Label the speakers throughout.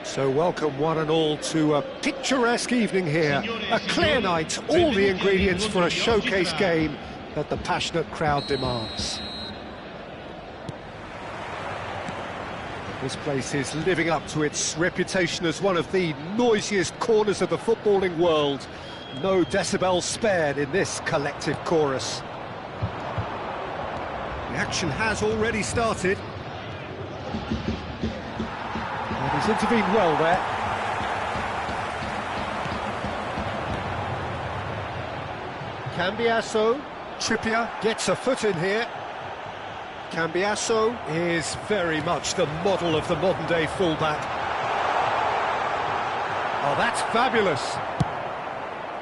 Speaker 1: So welcome one and all to a picturesque evening here, a clear night, all the ingredients for a showcase game that the passionate crowd demands. This place is living up to its reputation as one of the noisiest corners of the footballing world. No decibels spared in this collective chorus. The action has already started. And he's intervened well there. Cambiasso, Trippier gets a foot in here. Cambiasso is very much the model of the modern-day fullback. Oh, that's fabulous.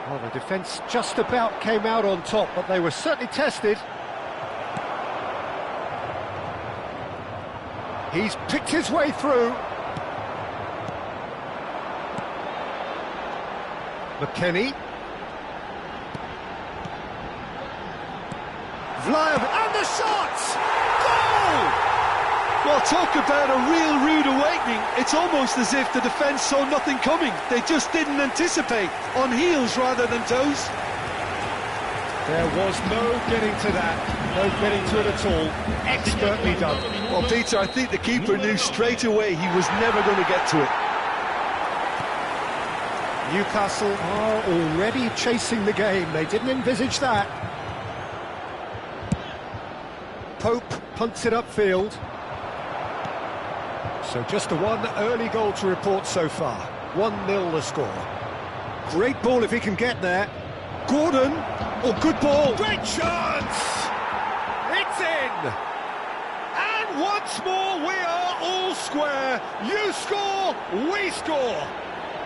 Speaker 1: Well, the defence just about came out on top, but they were certainly tested. He's picked his way through. McKennie. Vlahovic, and the shot! Goal!
Speaker 2: Well, talk about a real rude awakening. It's almost as if the defence saw nothing coming. They just didn't anticipate, on heels rather than toes.
Speaker 1: There was no getting to that, no getting to it at all. Expertly done.
Speaker 2: Well, Peter, I think the keeper knew straight away he was never going to get to it.
Speaker 1: Newcastle are already chasing the game. They didn't envisage that. Pope punts it upfield. So just the one early goal to report so far. 1-0 the score. Great ball if he can get there. Gordon, oh, good ball. Great chance! It's in! And once more we are all square. You score, we score.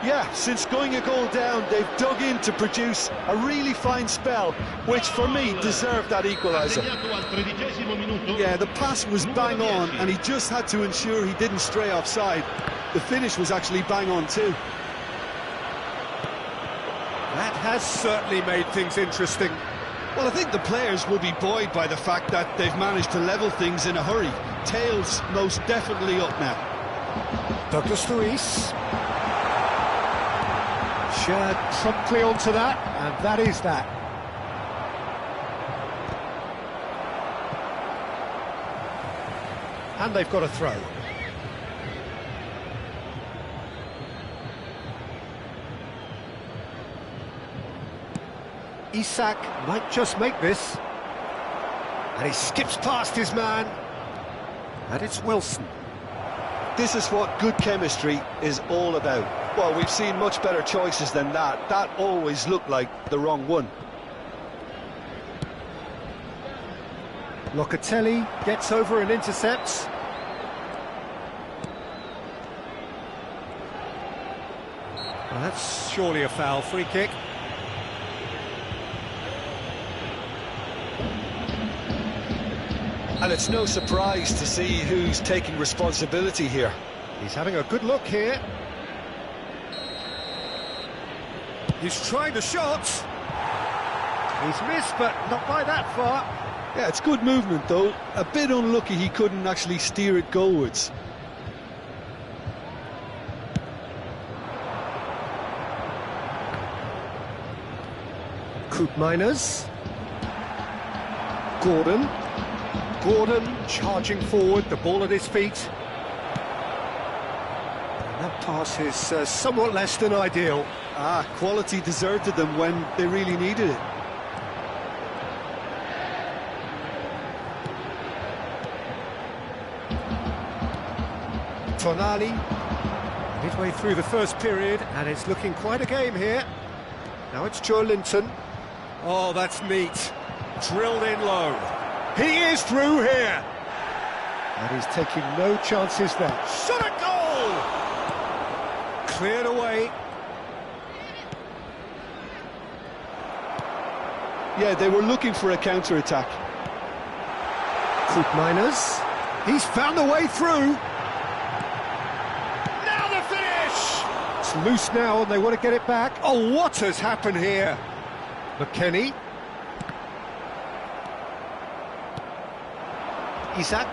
Speaker 2: Yeah, since going a goal down, they've dug in to produce a really fine spell, which for me deserved that equaliser. Yeah, the pass was bang on, and he just had to ensure he didn't stray offside. The finish was actually bang on too.
Speaker 1: That has certainly made things interesting.
Speaker 2: Well, I think the players will be buoyed by the fact that they've managed to level things in a hurry. Tails most definitely up now.
Speaker 1: Douglas Luiz. Shared promptly onto that, and that is that. And they've got a throw. Isak might just make this. And he skips past his man. And it's Wilson.
Speaker 2: This is what good chemistry is all about. Well, we've seen much better choices than that. That always looked like the wrong one.
Speaker 1: Locatelli gets over and intercepts. Well, that's surely a foul. Free kick.
Speaker 2: And it's no surprise to see who's taking responsibility here.
Speaker 1: He's having a good look here. He's trying the shot. He's missed, but not by that far.
Speaker 2: Yeah, it's good movement, though. A bit unlucky he couldn't actually steer it goalwards.
Speaker 1: Koopmeiners. Gordon. Gordon charging forward, the ball at his feet. And that pass is somewhat less than ideal.
Speaker 2: Quality deserted them when they really needed it.
Speaker 1: Tonali, midway through the first period, and it's looking quite a game here. Now it's Joe Linton. Oh, that's neat. Drilled in low. He is through here. And he's taking no chances there. Shot at goal! Cleared away.
Speaker 2: Yeah, they were looking for a counter-attack.
Speaker 1: Miners. He's found a way through. Now the finish! It's loose now and they want to get it back. Oh, what has happened here? McKennie. Isaac.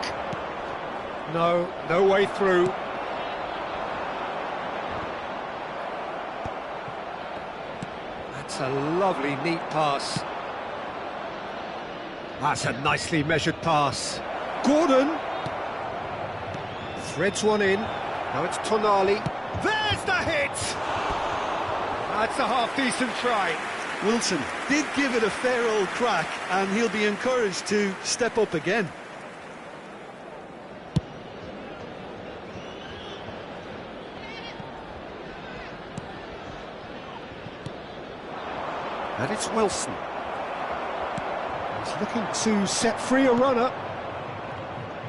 Speaker 1: No way through. That's a lovely, neat pass. That's a nicely measured pass. Gordon threads one in. Now it's Tonali. There's the hit! That's a half-decent try.
Speaker 2: Wilson did give it a fair old crack, and he'll be encouraged to step up again.
Speaker 1: And it's Wilson. He's looking to set free a runner.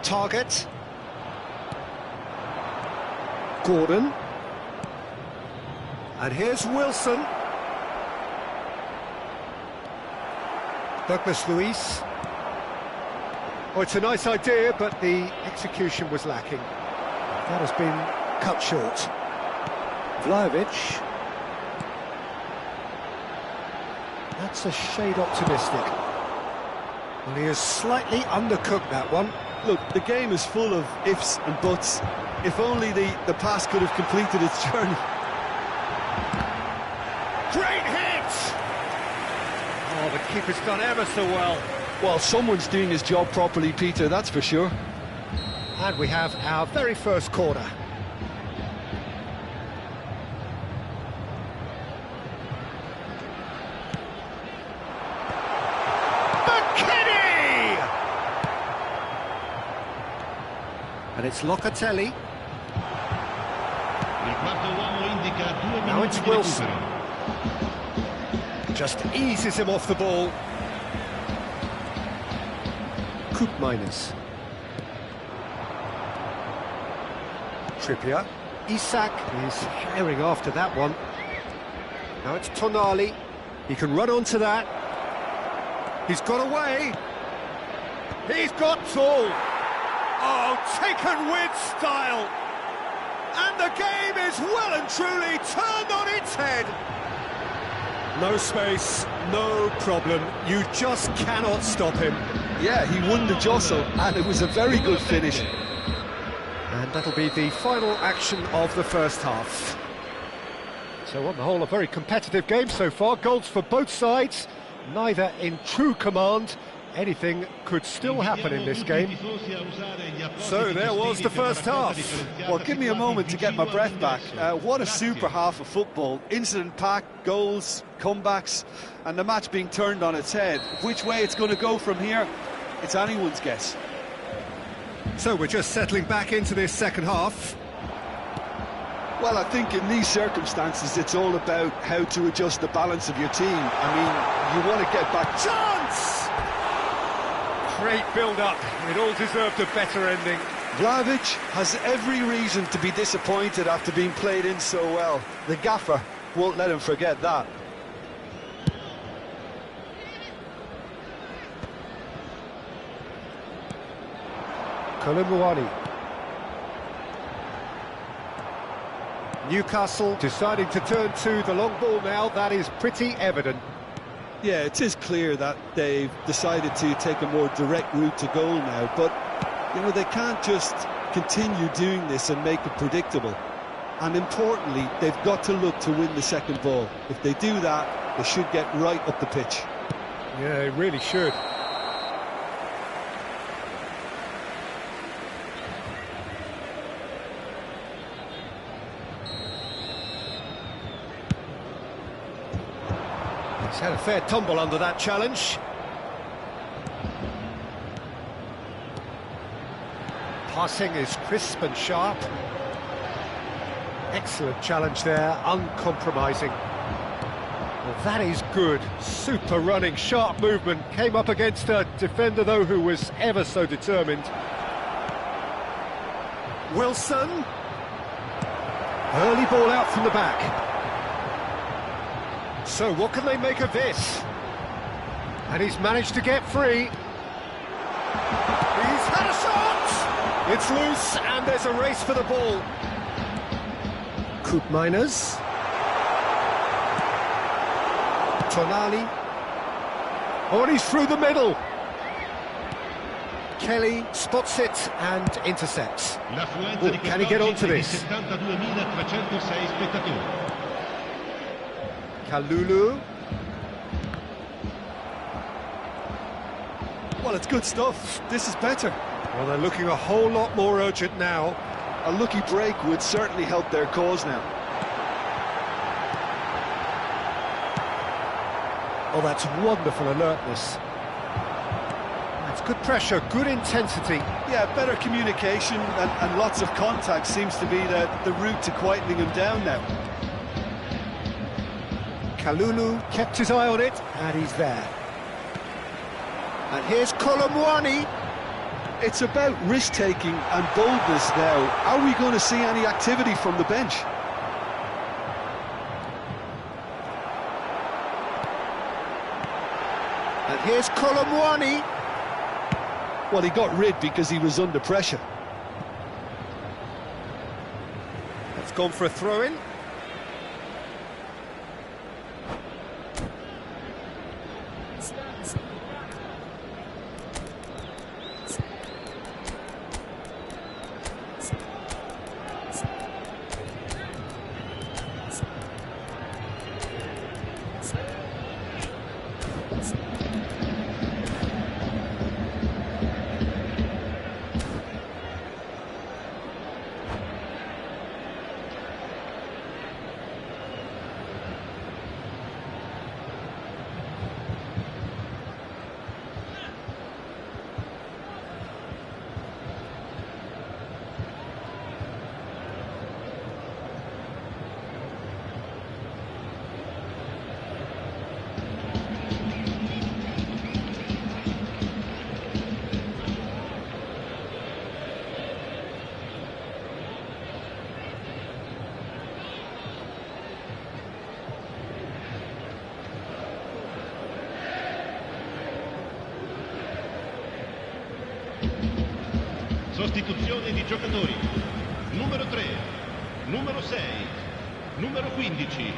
Speaker 1: Target. Gordon. And here's Wilson. Douglas Luiz. Oh, it's a nice idea, but the execution was lacking. That has been cut short. Vlahovic. That's a shade optimistic. Well, he has slightly undercooked that one.
Speaker 2: Look, the game is full of ifs and buts. If only the pass could have completed its journey.
Speaker 1: Great hit! Oh, the keeper's done ever so well.
Speaker 2: Well, someone's doing his job properly, Peter, that's for sure.
Speaker 1: And we have our very first corner. And it's Locatelli. Now it's Wilson. Just eases him off the ball. Miners. Trippier. Isak is herring after that one. Now it's Tonali. He can run onto that. He's got away. He's got tall. Oh, taken with style. And the game is well and truly turned on its head. No space, no problem. You just cannot stop him.
Speaker 2: Yeah, he won the jostle, and it was a very good finish.
Speaker 1: And that'll be the final action of the first half. So on the whole, a very competitive game so far. Goals for both sides, neither in true command. Anything could still happen in this game. So there was the first half.
Speaker 2: Well, give me a moment to get my breath back. What a super half of football. Incident-packed, goals, comebacks, and the match being turned on its head. Which way it's going to go from here, it's anyone's guess.
Speaker 1: So we're just settling back into this second half.
Speaker 2: Well, I think in these circumstances, it's all about how to adjust the balance of your team. I mean, you want to get back...
Speaker 1: Chance! Great build-up. It all deserved a better ending.
Speaker 2: Vlahovic has every reason to be disappointed after being played in so well. The gaffer won't let him forget that.
Speaker 1: Kolumuani. Newcastle deciding to turn to the long ball now. That is pretty evident.
Speaker 2: Yeah, it is clear that they've decided to take a more direct route to goal now, but, you know, they can't just continue doing this and make it predictable. And importantly, they've got to look to win the second ball. If they do that, they should get right up the pitch.
Speaker 1: Yeah, they really should. He's had a fair tumble under that challenge. Passing is crisp and sharp. Excellent challenge there, uncompromising. Well, That is good. Super running, sharp movement. Came up against a defender, though, who was ever so determined. Wilson. Early ball out from the back. So what can they make of this? And he's managed to get free. He's had a shot! It's loose, and there's a race for the ball. Coop Miners. Tonali. Oh, and he's through the middle. Kelly spots it and intercepts. Oh, can he get onto this? Kalulu.
Speaker 2: Well, it's good stuff. This is better.
Speaker 1: Well, they're looking a whole lot more urgent now.
Speaker 2: A lucky break would certainly help their cause now.
Speaker 1: Oh, that's wonderful alertness. That's good pressure, good intensity.
Speaker 2: Yeah, better communication and lots of contact seems to be the route to quietening him down now.
Speaker 1: Kalulu kept his eye on it, and he's there. And here's Kolomwani.
Speaker 2: It's about risk-taking and boldness now. Are we going to see any activity from the bench?
Speaker 1: And here's Kolomwani.
Speaker 2: Well, he got rid because he was under pressure.
Speaker 1: That's gone for a throw-in.
Speaker 3: Sostituzione di giocatori. Numero 3, numero 6, numero 15,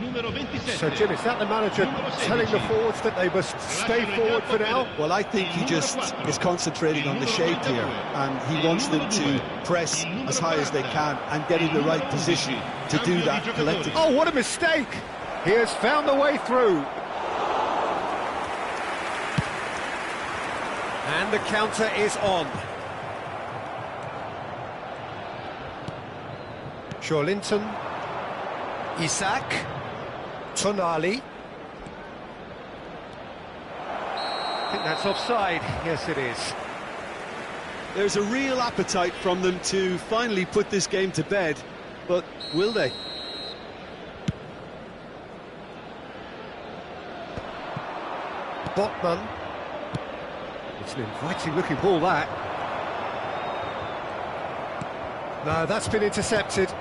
Speaker 3: numero 27.
Speaker 1: So, Jim, is that the manager telling the forwards that they must stay forward for now?
Speaker 2: Well, I think he just is concentrating on the shape here, and he wants them to press as high as they can and get in the right position to do that collectively.
Speaker 1: Oh, what a mistake! He has found the way through. And the counter is on. Linton, Isak, Tonali. I think that's offside. Yes, it is.
Speaker 2: There's a real appetite from them to finally put this game to bed, but will they?
Speaker 1: Botman. It's an inviting-looking ball, that. No, that's been intercepted.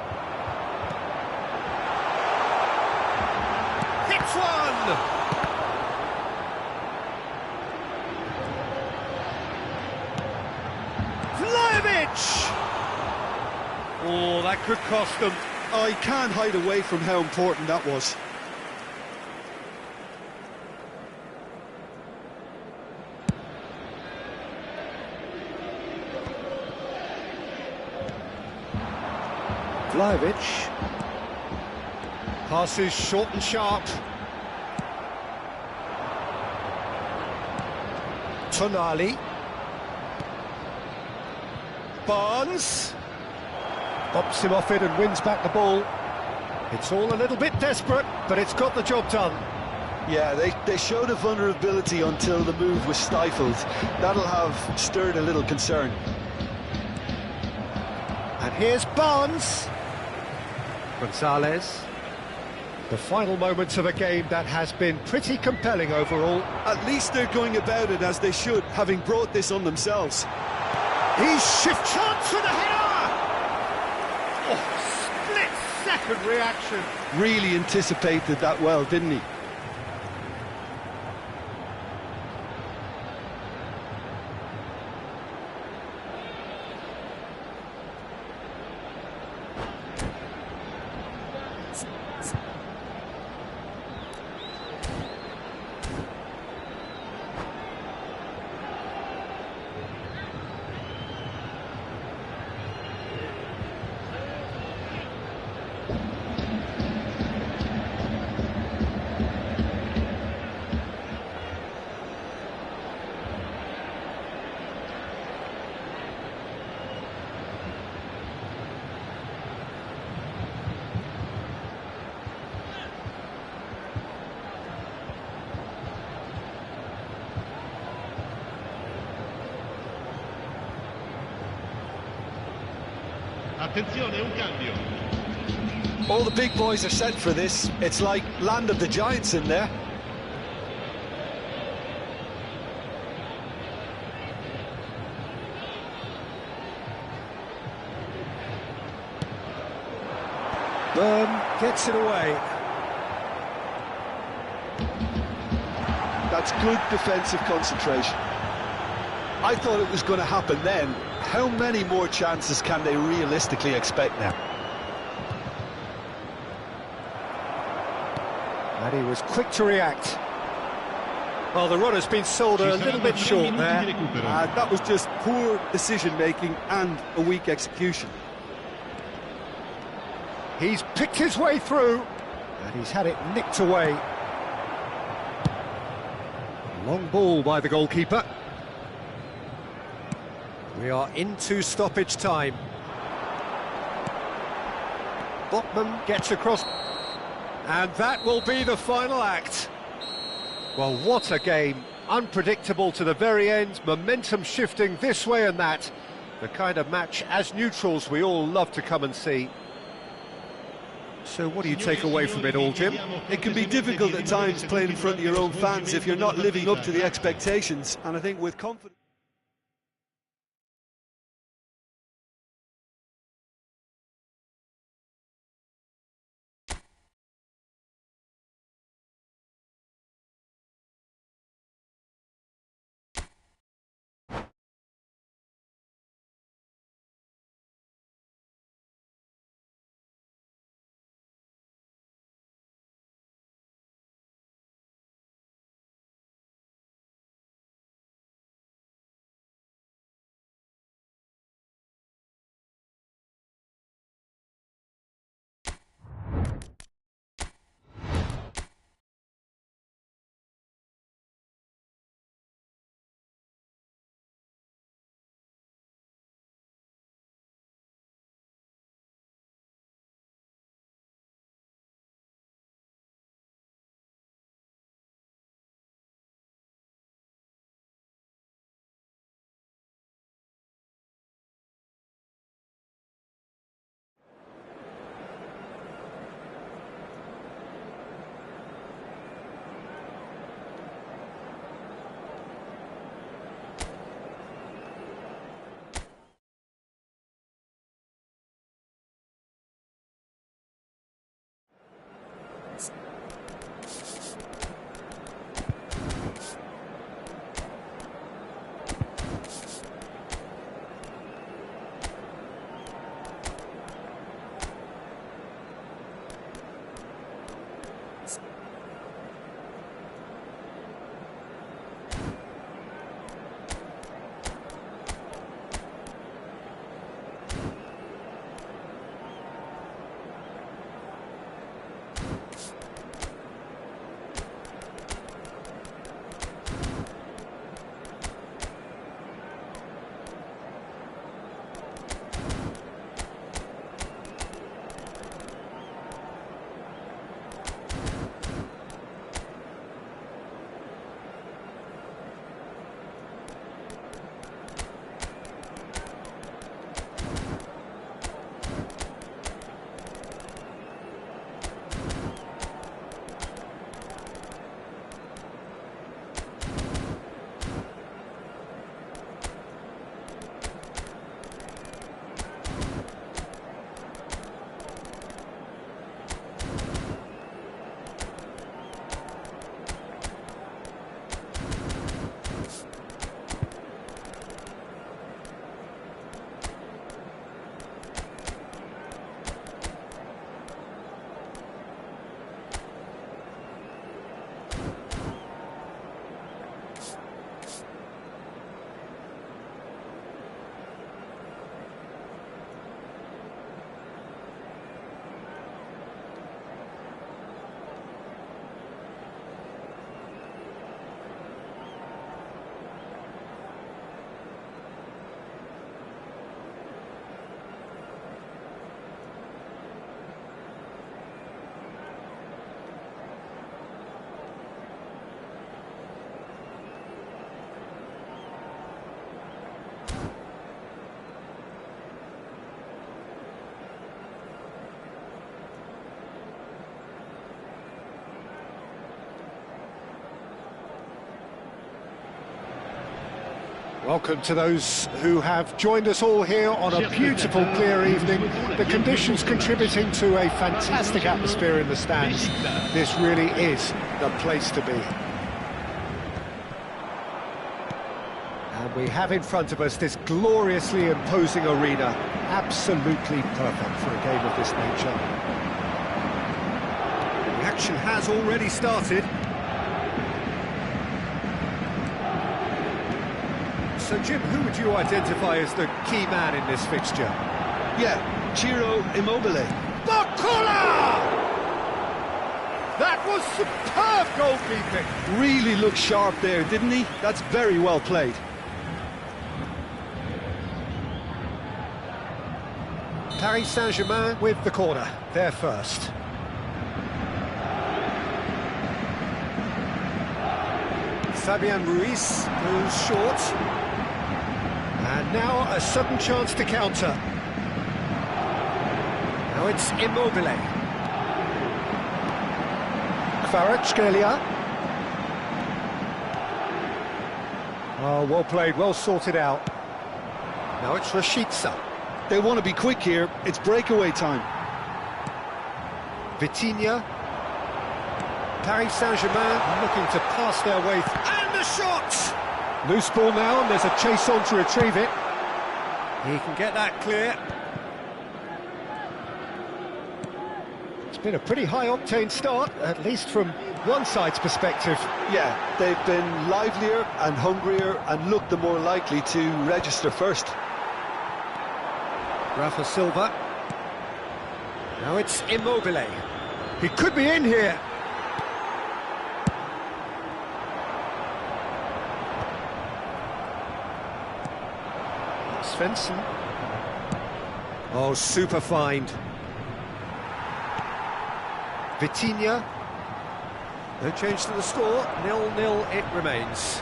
Speaker 1: Oh, that could cost them.
Speaker 2: Oh, he can't hide away from how important that was.
Speaker 1: Vlahovic. Passes short and sharp. Tonali. Barnes. Bops him off it and wins back the ball. It's all a little bit desperate, but it's got the job done.
Speaker 2: Yeah, they showed a vulnerability until the move was stifled. That'll have stirred a little concern.
Speaker 1: And here's Barnes. Gonzalez. The final moments of a game that has been pretty compelling overall.
Speaker 2: At least they're going about it as they should, having brought this on themselves.
Speaker 1: He's shift chance for the header! Oh, split-second reaction.
Speaker 2: Really anticipated that well, didn't he?
Speaker 3: Attenzione, un cambio.
Speaker 2: All the big boys are set for this. It's like land of the giants in there.
Speaker 1: Byrne gets it away.
Speaker 2: That's good defensive concentration. I thought it was going to happen then. How many more chances can they realistically expect now?
Speaker 1: And he was quick to react. Well, the run has been sold a little bit short there.
Speaker 2: That was just poor decision-making and a weak execution.
Speaker 1: He's picked his way through, and he's had it nicked away. Long ball by the goalkeeper. We are into stoppage time. Botman gets across, and that will be the final act. Well, what a game. Unpredictable to the very end, momentum shifting this way and that. The kind of match, as neutrals, we all love to come and see. So what do you take away from it all, Jim?
Speaker 2: It can be difficult at times playing in front of your own fans if you're not living up to the expectations, and I think with confidence...
Speaker 1: Welcome to those who have joined us all here on a beautiful, clear evening. The conditions contributing to a fantastic atmosphere in the stands. This really is the place to be. And we have in front of us this gloriously imposing arena. Absolutely perfect for a game of this nature. The action has already started. So, Jim, who would you identify as the key man in this fixture?
Speaker 2: Yeah, Ciro Immobile.
Speaker 1: Barcola! That was superb goalkeeping.
Speaker 2: Really looked sharp there, didn't he? That's very well played.
Speaker 1: Paris Saint-Germain with the corner, there first. Fabian Ruiz goes short. And now a sudden chance to counter. Now it's Immobile. Kvaratskhelia. Oh, well played, well sorted out. Now it's Rashica.
Speaker 2: They want to be quick here. It's breakaway time.
Speaker 1: Vitinha. Paris Saint-Germain looking to pass their way. And the shot! Loose ball now, and there's a chase on to retrieve it. He can get that clear. It's been a pretty high-octane start, at least from one side's perspective.
Speaker 2: Yeah, they've been livelier and hungrier and looked the more likely to register first.
Speaker 1: Rafa Silva. Now it's Immobile. He could be in here. Svensson. Oh, super find. Vitinha. No change to the score. 0-0 it remains.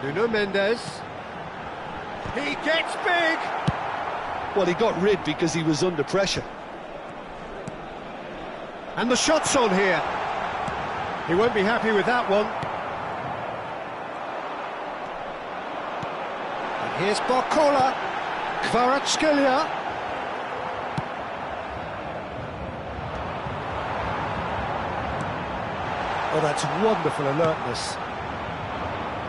Speaker 1: Nuno Mendes. He gets big!
Speaker 2: Well, he got rid because he was under pressure.
Speaker 1: And the shot's on here. He won't be happy with that one. And here's Barcola. Kvaratskhelia. Oh, that's wonderful alertness.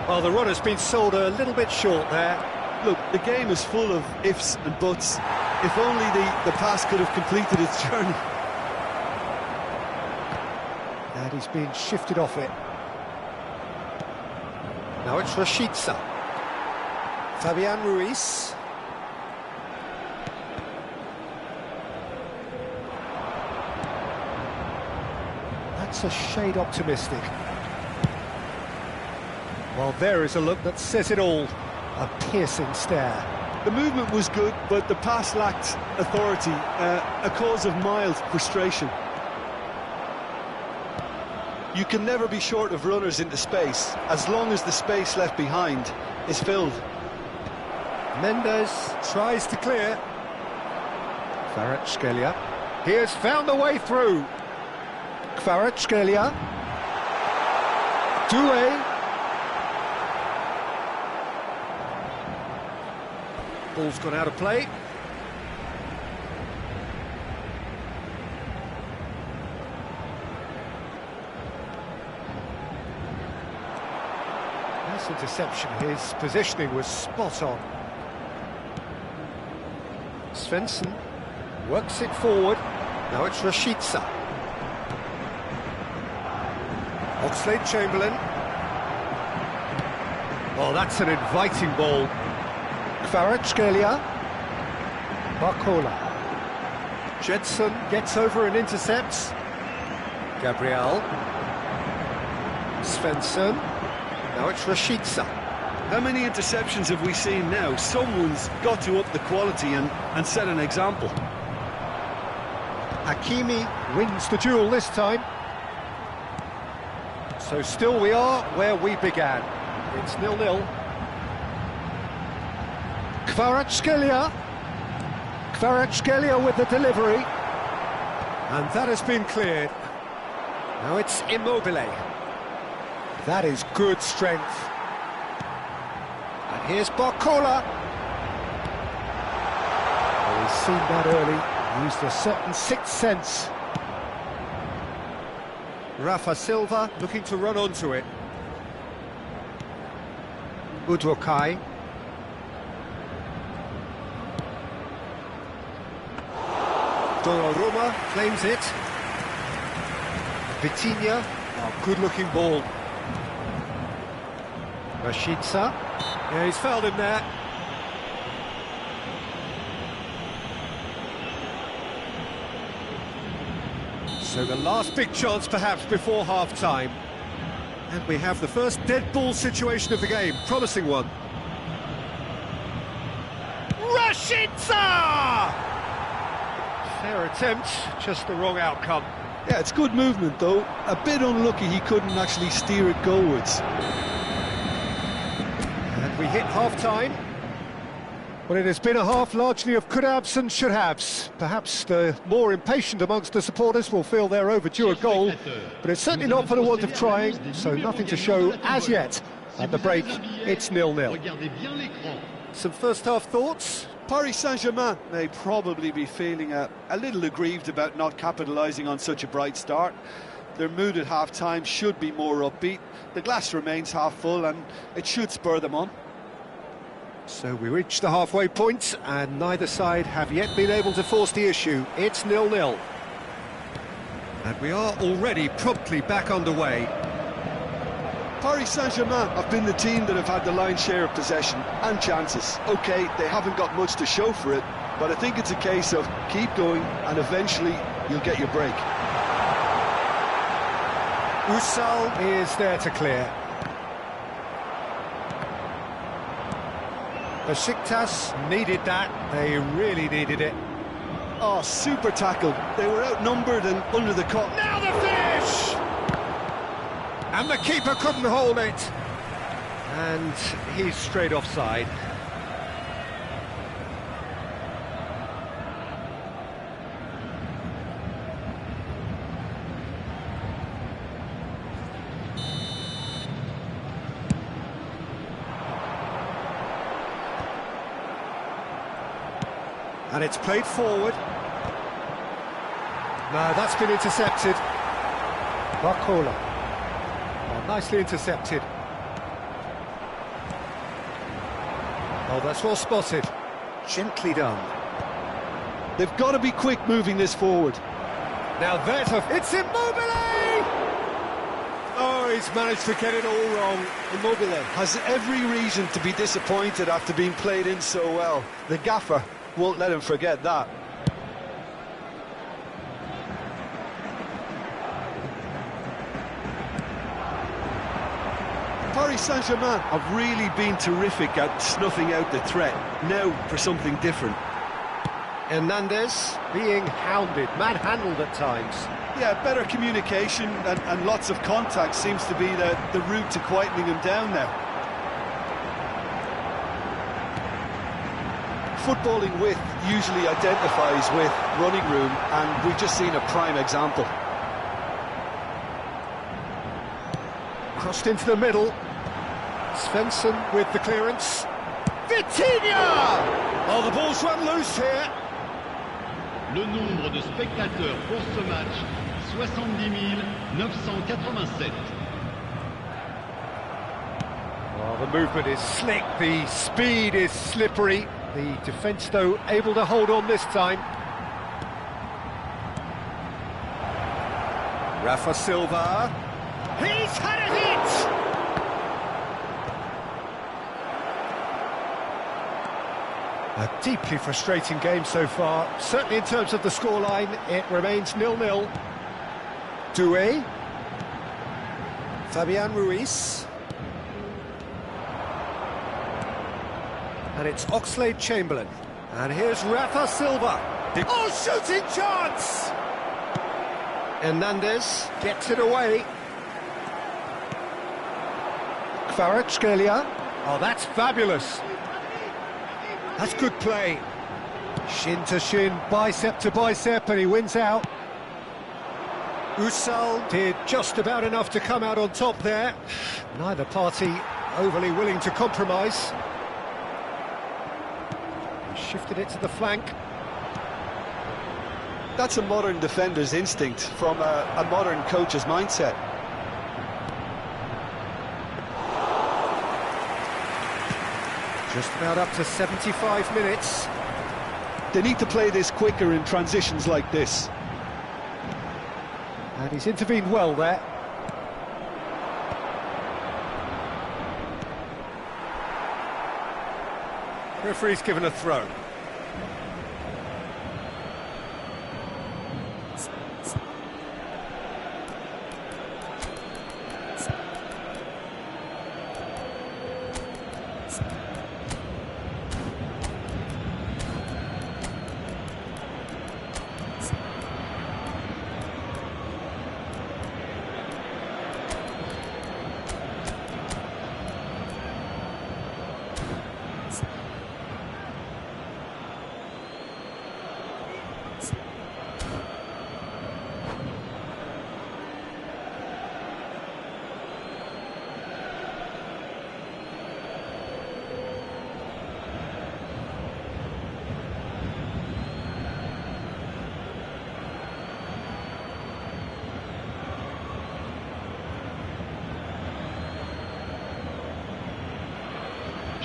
Speaker 1: Well, the run has been sold a little bit short there.
Speaker 2: Look, the game is full of ifs and buts. If only the pass could have completed its journey.
Speaker 1: And he's been shifted off it. Now it's Rashica. Fabian Ruiz. That's a shade optimistic. Well, there is a look that says it all. A piercing stare.
Speaker 2: The movement was good, but the pass lacked authority, a cause of mild frustration. You can never be short of runners into space, as long as the space left behind is filled.
Speaker 1: Mendes tries to clear. Kvaratskhelia. He has found a way through. Kvaratskhelia. Doué. Ball's gone out of play. Nice interception. His positioning was spot on. Svensson works it forward. Now it's Rashica. Oxlade-Chamberlain. Oh, that's an inviting ball. Kvaratskhelia. Barcola. Jedson gets over and intercepts. Gabriel. Svensson. Now it's Rashica.
Speaker 2: How many interceptions have we seen now? Someone's got to up the quality and set an example.
Speaker 1: Hakimi wins the duel this time. So still we are where we began. It's 0-0. Kvaratskhelia. Kvaratskhelia with the delivery. And that has been cleared. Now it's Immobile. That is good strength. And here's Barcola. Well, he's seen that early, used a certain sixth sense. Rafa Silva looking to run onto it. Udokai. Donnarumma claims it. Vitinha, a good-looking ball. Rashica. Yeah, he's fouled him there. So the last big chance perhaps before half-time. And we have the first dead ball situation of the game, promising one. Rashica! Fair attempt, just the wrong outcome.
Speaker 2: Yeah, it's good movement though. A bit unlucky he couldn't actually steer it goalwards.
Speaker 1: And we hit half-time. Well, it has been a half largely of could-haves and should-haves. Perhaps the more impatient amongst the supporters will feel they're overdue a goal, but it's certainly not for the want of trying, so nothing to show as yet. At the break, it's 0-0. Some first-half thoughts?
Speaker 2: Paris Saint-Germain may probably be feeling a little aggrieved about not capitalising on such a bright start. Their mood at half-time should be more upbeat. The glass remains half full and it should spur them on.
Speaker 1: So we reach the halfway point, and neither side have yet been able to force the issue. It's 0-0. And we are already promptly back underway.
Speaker 2: Paris Saint-Germain have been the team that have had the lion's share of possession and chances. OK, they haven't got much to show for it, but I think it's a case of keep going and eventually you'll get your break.
Speaker 1: Usal is there to clear. Besiktas needed that, they really needed it.
Speaker 2: Oh, super tackle. They were outnumbered and under the cut.
Speaker 1: Now the finish! And the keeper couldn't hold it. And he's straight offside. And it's played forward. No, that's been intercepted. Barcola. Oh, nicely intercepted. Oh, that's well spotted. Gently done.
Speaker 2: They've got to be quick moving this forward.
Speaker 1: Now there's it's Immobile! Oh, he's managed to get it all wrong. Immobile
Speaker 2: has every reason to be disappointed after being played in so well. The gaffer won't let him forget that. Paris Saint-Germain have really been terrific at snuffing out the threat. Now for something different.
Speaker 1: Hernandez being hounded, manhandled at times.
Speaker 2: Yeah, better communication and lots of contact seems to be the route to quietening him down now. Footballing width usually identifies with running room, and we've just seen a prime example.
Speaker 1: Crossed into the middle. Svensson with the clearance. Vitinha! Oh, the ball's run loose here.
Speaker 3: Le nombre de spectateurs pour ce match, 70 987.
Speaker 1: Well, the movement is slick, the speed is slippery. The defence, though, able to hold on this time. Rafa Silva. He's had a hit! A deeply frustrating game so far. Certainly in terms of the scoreline, it remains 0-0. Doué. Fabian Ruiz. And it's Oxlade-Chamberlain. And here's Rafa Silva. Oh, shooting chance! Hernandez gets it away. Kvaratskhelia. Oh, that's fabulous. That's good play. Shin to shin, bicep to bicep, and he wins out. Usal did just about enough to come out on top there. Neither party overly willing to compromise. Shifted it to the flank.
Speaker 2: That's a modern defender's instinct from a modern coach's mindset.
Speaker 1: Just about up to 75 minutes.
Speaker 2: They need to play this quicker in transitions like this.
Speaker 1: And he's intervened well there. Referee's given a throw.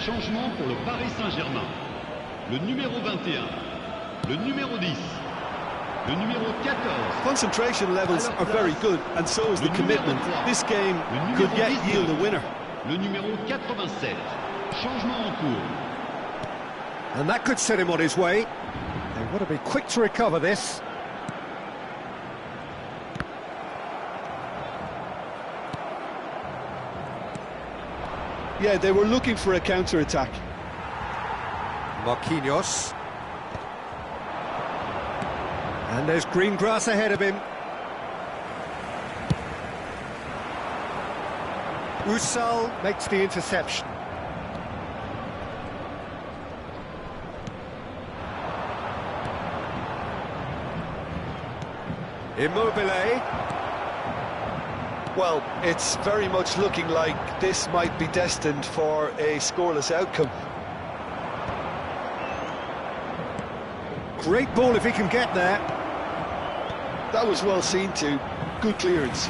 Speaker 3: Changement pour le Paris Saint-Germain. Le numéro 21, le numéro 10, le numéro 14.
Speaker 2: Concentration levels are very good, and so is the commitment. This game could yet yield a winner.
Speaker 3: Le numéro 87. Changement en cours.
Speaker 1: And that could set him on his way. They want to be quick to recover this.
Speaker 2: Yeah, they were looking for a counter-attack.
Speaker 1: Marquinhos. And there's green grass ahead of him. Usal makes the interception. Immobile.
Speaker 2: Well, it's very much looking like this might be destined for a scoreless outcome.
Speaker 1: Great ball if he can get there.
Speaker 2: That was well seen too. Good clearance.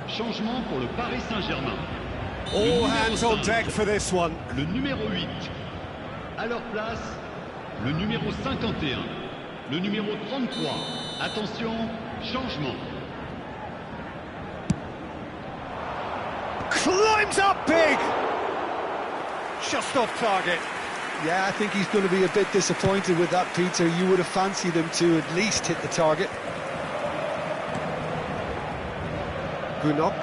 Speaker 3: Changement pour le Paris Saint-Germain.
Speaker 1: All hands on deck for this one.
Speaker 3: Le numéro 8. À leur place, le numéro 51. Le numéro 33. Attention, changement.
Speaker 1: Climbs up big! Just off target.
Speaker 2: Yeah, I think he's going to be a bit disappointed with that, Peter. You would have fancied him to at least hit the target.
Speaker 1: Gunok.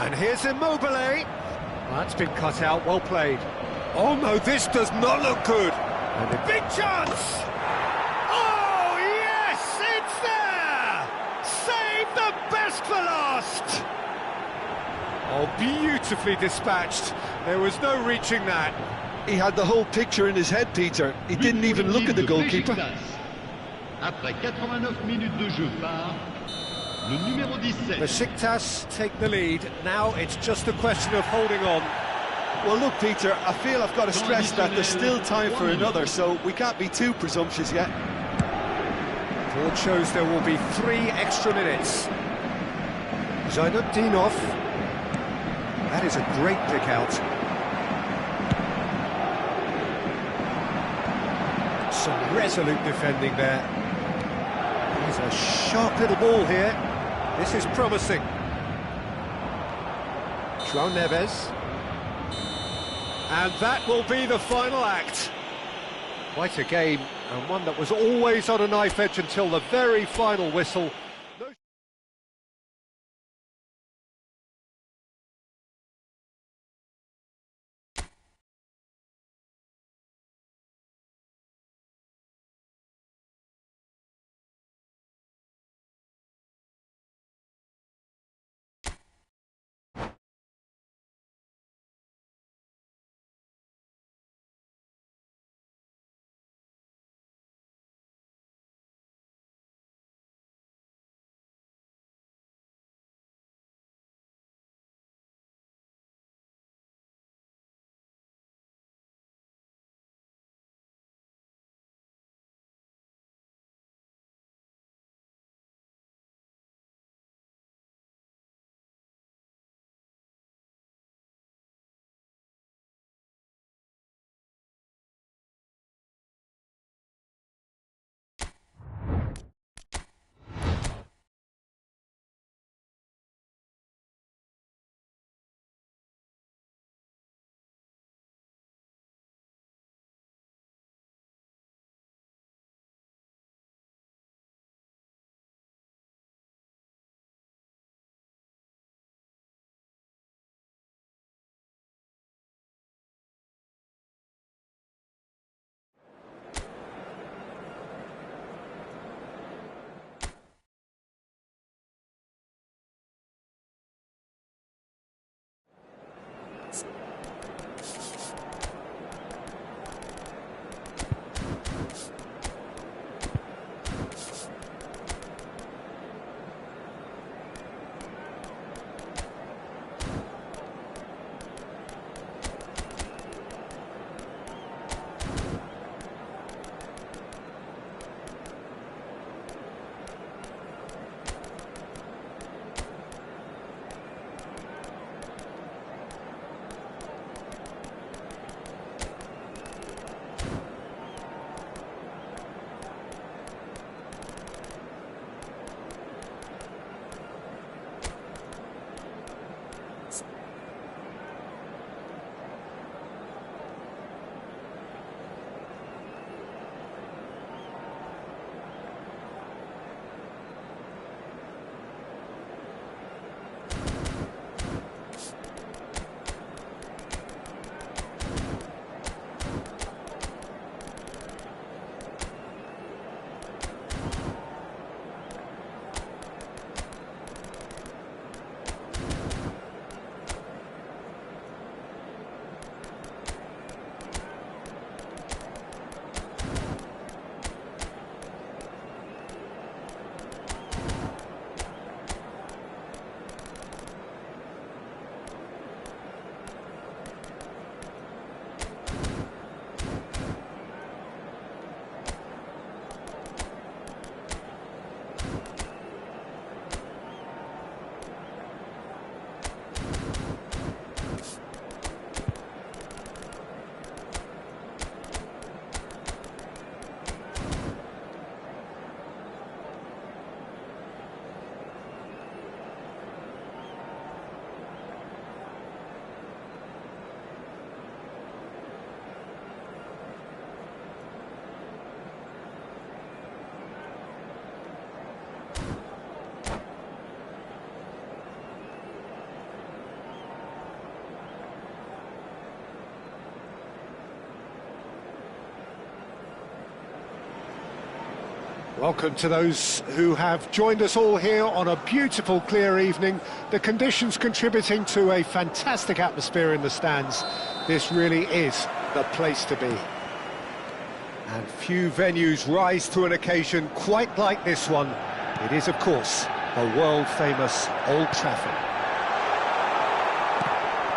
Speaker 1: And here's Immobile. That's been cut out, well played. Oh no, this does not look good. And a big chance! Oh yes, it's there! Save the best for last! Oh, beautifully dispatched. There was no reaching that.
Speaker 2: He had the whole picture in his head, Peter. He didn't even look at the goalkeeper.
Speaker 3: Après 89 minutes de jeu par le numéro 17.
Speaker 1: Besiktas take the lead. Now it's just a question of holding on.
Speaker 2: Well, look, Peter, I feel I've got to stress that there's still time for another, so we can't be too presumptuous yet.
Speaker 1: Board shows there will be 3 extra minutes. Zainutdinov. That is a great pick out. Some resolute defending there. He's a sharp little ball here. This is promising. João Neves. And that will be the final act. Quite a game, And one that was always on a knife edge until the very final whistle. Welcome to those who have joined us all here on a beautiful, clear evening. The conditions contributing to a fantastic atmosphere in the stands. This really is the place to be. And few venues rise to an occasion quite like this one. It is, of course, the world-famous Old Trafford.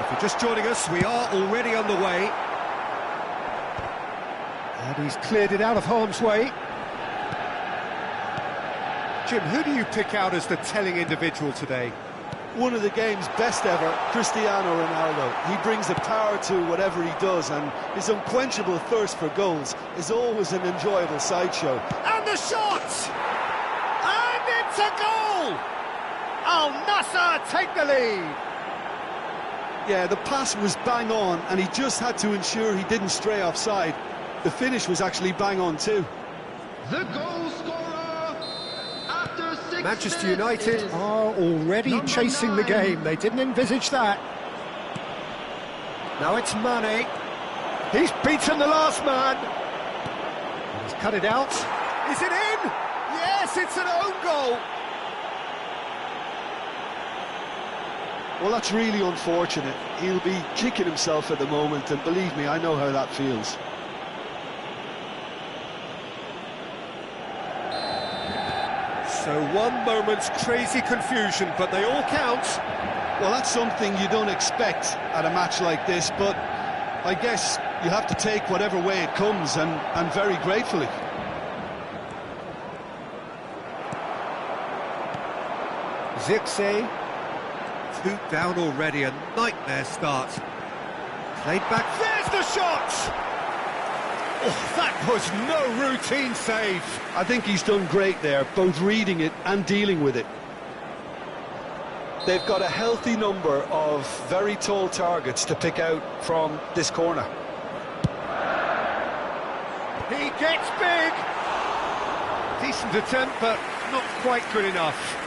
Speaker 1: If you're just joining us, we are already on the way. And he's cleared it out of harm's way. Jim, who do you pick out as the telling individual today?
Speaker 2: One of the game's best ever, Cristiano Ronaldo. He brings a power to whatever he does, and his unquenchable thirst for goals is always an enjoyable sideshow.
Speaker 1: And the shot! And it's a goal! Al Nassr take the lead!
Speaker 2: Yeah, the pass was bang on, and he just had to ensure he didn't stray offside. The finish was actually bang on too.
Speaker 3: The goal scorer after 6
Speaker 1: Manchester
Speaker 3: minutes
Speaker 1: United
Speaker 3: is
Speaker 1: are already
Speaker 3: number
Speaker 1: chasing
Speaker 3: 9.
Speaker 1: the game. They didn't envisage that. Now it's Mane. He's beaten the last man. He's cut it out. Is it in? Yes, it's an own goal.
Speaker 2: Well, that's really unfortunate. He'll be kicking himself at the moment, and believe me, I know how that feels.
Speaker 1: So one moment's crazy confusion, but they all count.
Speaker 2: Well, that's something you don't expect at a match like this, but I guess you have to take whatever way it comes, and very gratefully.
Speaker 1: Zirkzee, 2 down already, a nightmare start. Played back, there's the shot! Oh, that was no routine save.
Speaker 2: I think he's done great there, both reading it and dealing with it. They've got a healthy number of very tall targets to pick out from this corner.
Speaker 1: He gets big. Decent attempt, but not quite good enough.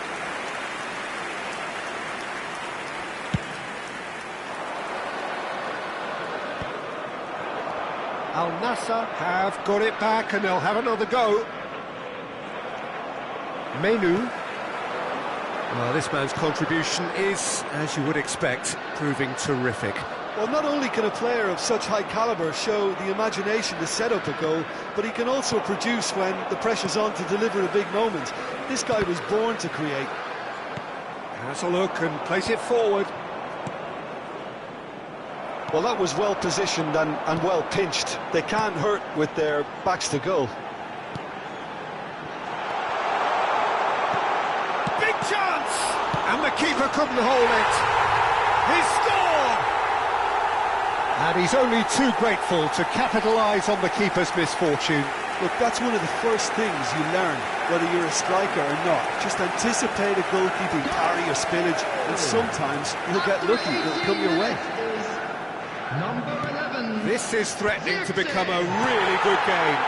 Speaker 1: Al Nassr have got it back and they'll have another go. Menu. Well, this man's contribution is, as you would expect, proving terrific.
Speaker 2: Well, not only can a player of such high calibre show the imagination to set up a goal, but he can also produce when the pressure's on to deliver a big moment. This guy was born to create.
Speaker 1: Has a look and plays it forward.
Speaker 2: Well, that was well positioned and well pinched. They can't hurt with their backs to goal.
Speaker 1: Big chance! And the keeper couldn't hold it. He scored! And he's only too grateful to capitalise on the keeper's misfortune.
Speaker 2: Look, that's one of the first things you learn, whether you're a striker or not. Just anticipate a goalkeeping parry or spillage, and sometimes you'll get lucky, it'll come your way.
Speaker 3: number 11.
Speaker 1: This is threatening to become a really good game.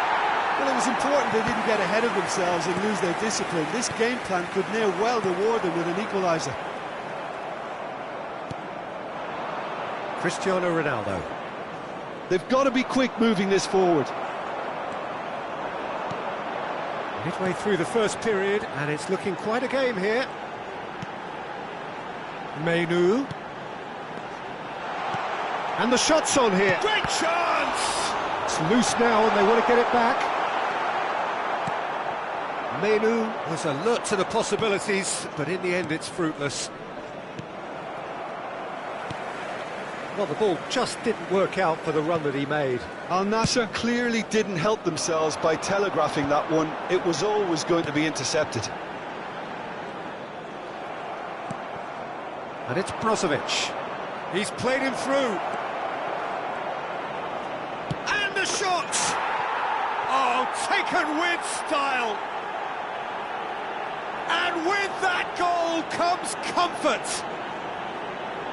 Speaker 2: Well, it was important they didn't get ahead of themselves and lose their discipline. This game plan could near well reward them with an equaliser.
Speaker 1: Cristiano Ronaldo.
Speaker 2: They've got to be quick moving this forward.
Speaker 1: Midway through the first period, and it's looking quite a game here. Menu. And the shot's on here. Great chance! It's loose now and they want to get it back. Menu was alert to the possibilities, but in the end it's fruitless. Well, the ball just didn't work out for the run that he made.
Speaker 2: Al Nassr clearly didn't help themselves by telegraphing that one. It was always going to be intercepted.
Speaker 1: And it's Brozovic. He's played him through. And the shot! Oh, taken with style. And with that goal comes comfort.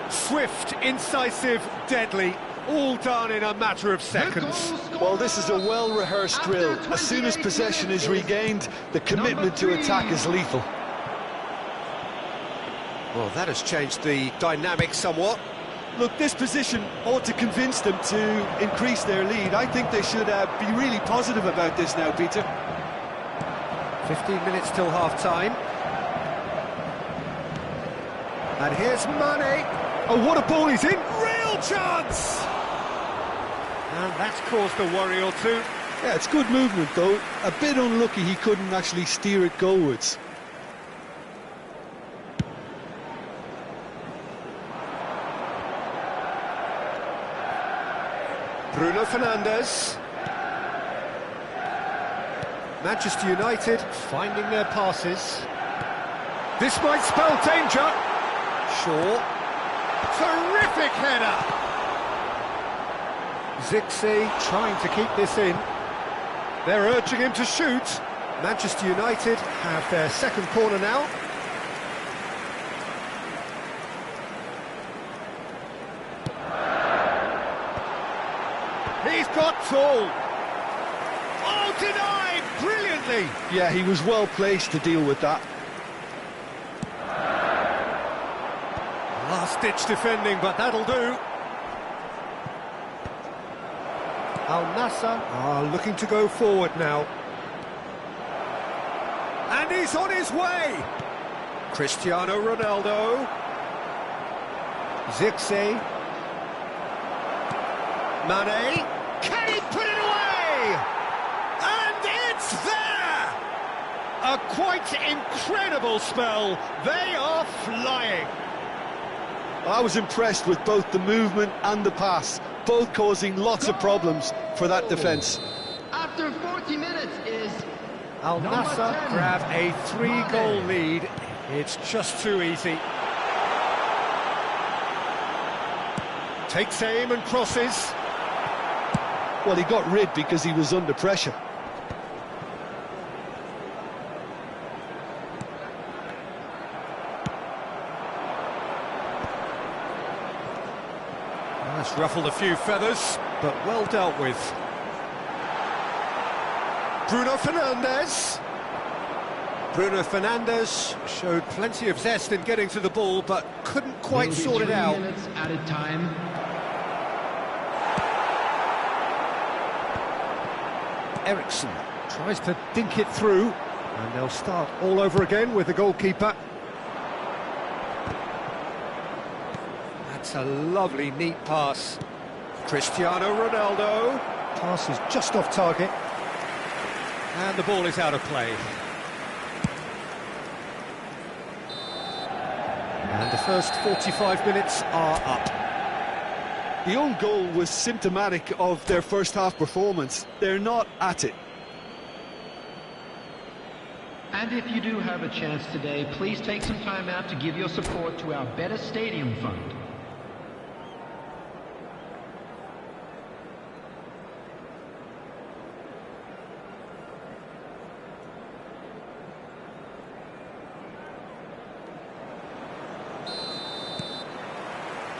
Speaker 1: Swift, incisive, deadly, all done in a matter of seconds.
Speaker 2: Well, this is a well-rehearsed drill. As soon as possession is regained, the commitment to attack is lethal.
Speaker 1: Well, that has changed the dynamic somewhat.
Speaker 2: Look, this position ought to convince them to increase their lead. I think they should be really positive about this now, Peter.
Speaker 1: 15 minutes till half-time. And here's Mane. Oh, what a ball he's in! Real chance! And that's caused a worry or two.
Speaker 2: Yeah, it's good movement, though. A bit unlucky he couldn't actually steer it goalwards.
Speaker 1: Bruno Fernandes. Manchester United finding their passes. This might spell danger. Shaw. Terrific header. Zirkzee trying to keep this in. They're urging him to shoot. Manchester United have their second corner now. He's got tall. Oh, denied! Brilliant brilliantly.
Speaker 2: Yeah, he was well placed to deal with that.
Speaker 1: Last-ditch defending, but that'll do. Al Nassr are looking to go forward now. And he's on his way! Cristiano Ronaldo. Zirkzee. Mane. Can he put it away? And it's there! A quite incredible spell. They are flying.
Speaker 2: I was impressed with both the movement and the pass, both causing lots of problems for that defence.
Speaker 3: After 40 minutes is
Speaker 1: Al Nassr grab a 3-goal lead. It's just too easy. Takes aim and crosses.
Speaker 2: Well, he got rid because he was under pressure.
Speaker 1: That's ruffled a few feathers, but well dealt with. Bruno Fernandes. Bruno Fernandes showed plenty of zest in getting to the ball, but couldn't quite sort it out.
Speaker 3: 3 minutes added time.
Speaker 1: Eriksson tries to dink it through, and they'll start all over again with the goalkeeper. That's a lovely, neat pass. Cristiano Ronaldo. Pass is just off target. And the ball is out of play. And the first 45 minutes are up.
Speaker 2: The own goal was symptomatic of their first half performance. They're not at it.
Speaker 3: And if you do have a chance today, please take some time out to give your support to our Better Stadium Fund.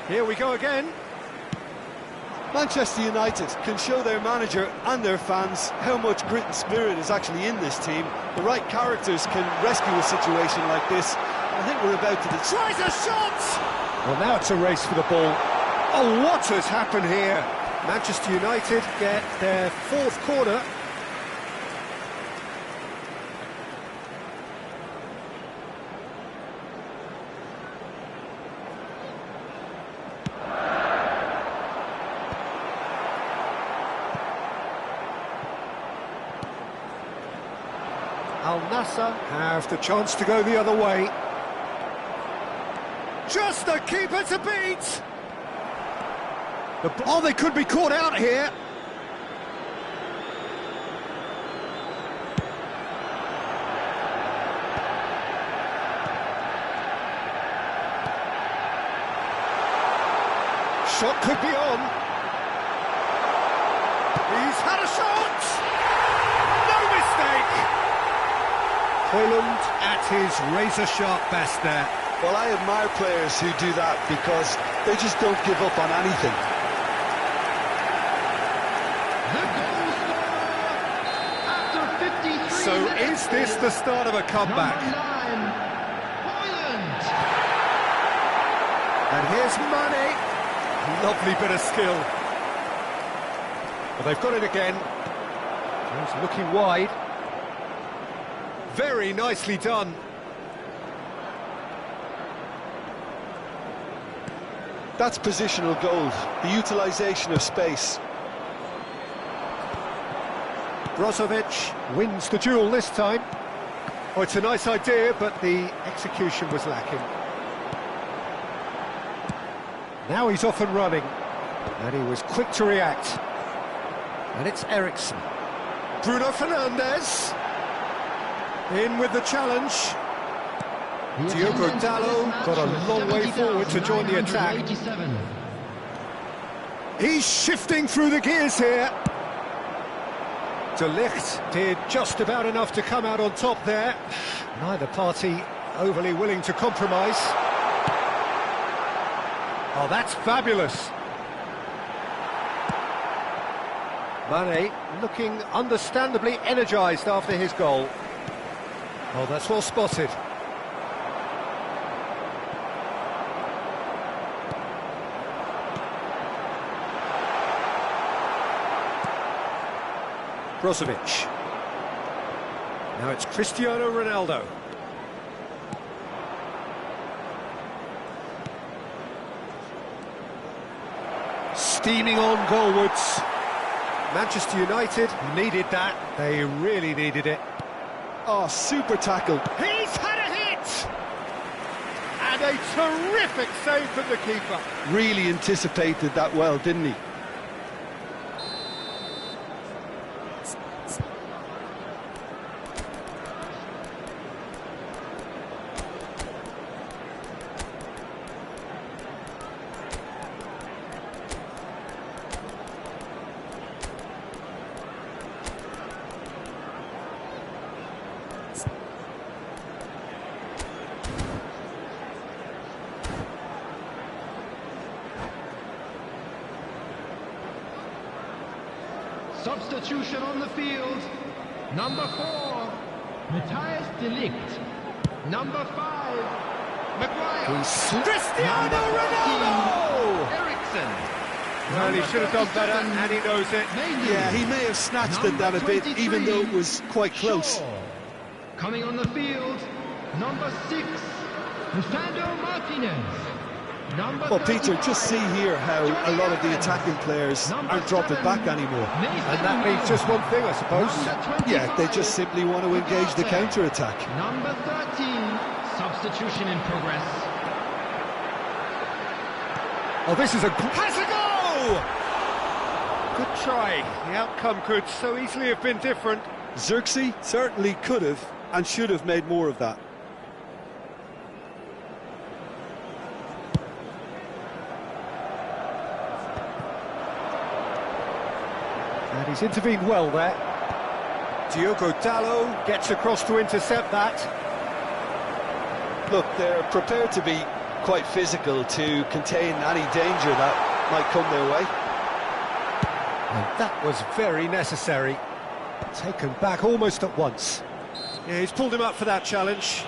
Speaker 1: Here we go again.
Speaker 2: Manchester United can show their manager and their fans how much grit and spirit is actually in this team. The right characters can rescue a situation like this. I think we're about to...
Speaker 1: Tries a shot! Well, now it's a race for the ball. Oh, what has happened here? Manchester United get their 4th corner. Al Nassr have the chance to go the other way. Just the keeper to beat! Oh, they could be caught out here. Shot could be on. He's had a shot! No mistake! Højlund at his razor-sharp best there.
Speaker 2: Well, I admire players who do that because they just don't give up on anything.
Speaker 3: The goal scorer after 53
Speaker 1: So
Speaker 3: minutes
Speaker 1: is this the start of a comeback?
Speaker 3: Number 9, Højlund.
Speaker 1: And here's Mane. Lovely bit of skill. Well, they've got it again. He's looking wide. Very nicely done.
Speaker 2: That's positional gold, the utilisation of space.
Speaker 1: Brozovic wins the duel this time. Oh, it's a nice idea, but the execution was lacking. Now he's off and running, and he was quick to react. And it's Eriksson. Bruno Fernandes. In with the challenge. Diogo Dalot got a long way forward to join the attack. He's shifting through the gears here. De Ligt did just about enough to come out on top there. Neither party overly willing to compromise. Oh, that's fabulous. Mane looking understandably energised after his goal. Oh, that's well spotted. Brozovic. Now it's Cristiano Ronaldo. Steaming on goalwards. Manchester United needed that. They really needed it.
Speaker 2: Oh, super tackle.
Speaker 1: He's had a hit! And a terrific save from the keeper.
Speaker 2: Really anticipated that well, didn't he?
Speaker 3: Substitution on the field. Number 4, Matthias de Ligt. Number 5, Maguire.
Speaker 1: Cristiano Ronaldo!
Speaker 3: Eriksen.
Speaker 1: Well, he should have done better, and he knows it.
Speaker 2: Yeah, he may have snatched at that a bit, even though it was quite close.
Speaker 3: Coming on the field, number 6, Lisandro Martinez.
Speaker 2: Well, Peter, just see here how a lot of the attacking players aren't dropping back anymore.
Speaker 1: And that means just one thing, I suppose.
Speaker 2: Yeah, they just simply want to engage the counter-attack.
Speaker 3: Number 13, substitution in progress.
Speaker 1: Oh, this is has a goal! Good try. The outcome could so easily have been different.
Speaker 2: Xerxes certainly could have and should have made more of that.
Speaker 1: And he's intervened well there. Diogo Dalot gets across to intercept that.
Speaker 2: Look, they're prepared to be quite physical to contain any danger that might come their way.
Speaker 1: And that was very necessary. Taken back almost at once. Yeah, he's pulled him up for that challenge.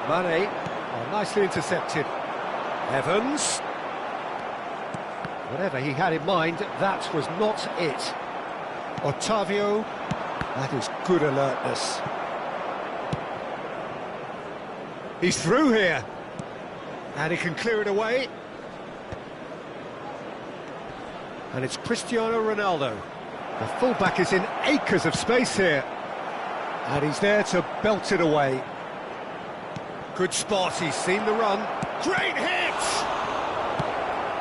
Speaker 1: Mane, oh, nicely intercepted. Evans. Whatever he had in mind, that was not it. Otavio, that is good alertness. He's through here. And he can clear it away. And it's Cristiano Ronaldo. The fullback is in acres of space here. And he's there to belt it away. Good spot, he's seen the run. Great hit!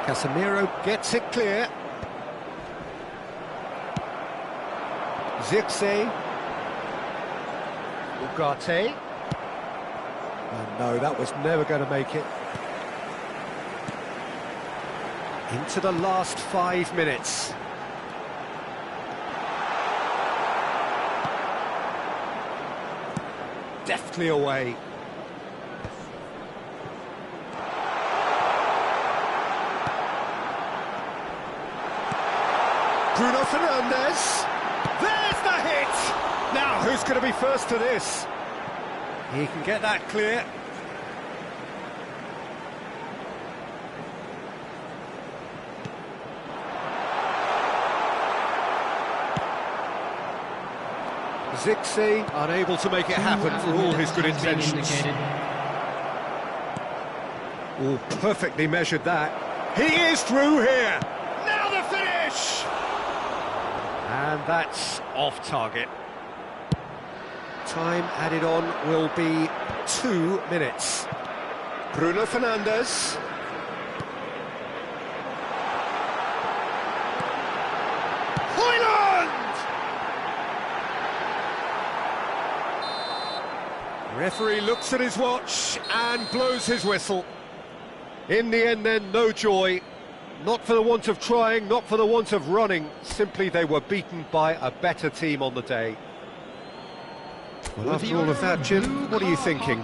Speaker 1: Casemiro gets it clear. Zirkzee. Ugarte. Oh no, that was never going to make it. Into the last 5 minutes. Deftly away. Bruno Fernandes. There's the hit! Now, who's going to be first to this? He can get that clear. Zirkzee unable to make it happen for all his good intentions. Oh, perfectly measured that. He is through here. Now the finish! And that's off target. Time added on will be 2 minutes. Bruno Fernandes. Referee looks at his watch and blows his whistle. In the end then, no joy. Not for the want of trying, not for the want of running. Simply they were beaten by a better team on the day. Well, after all of that, Jim, what are you thinking?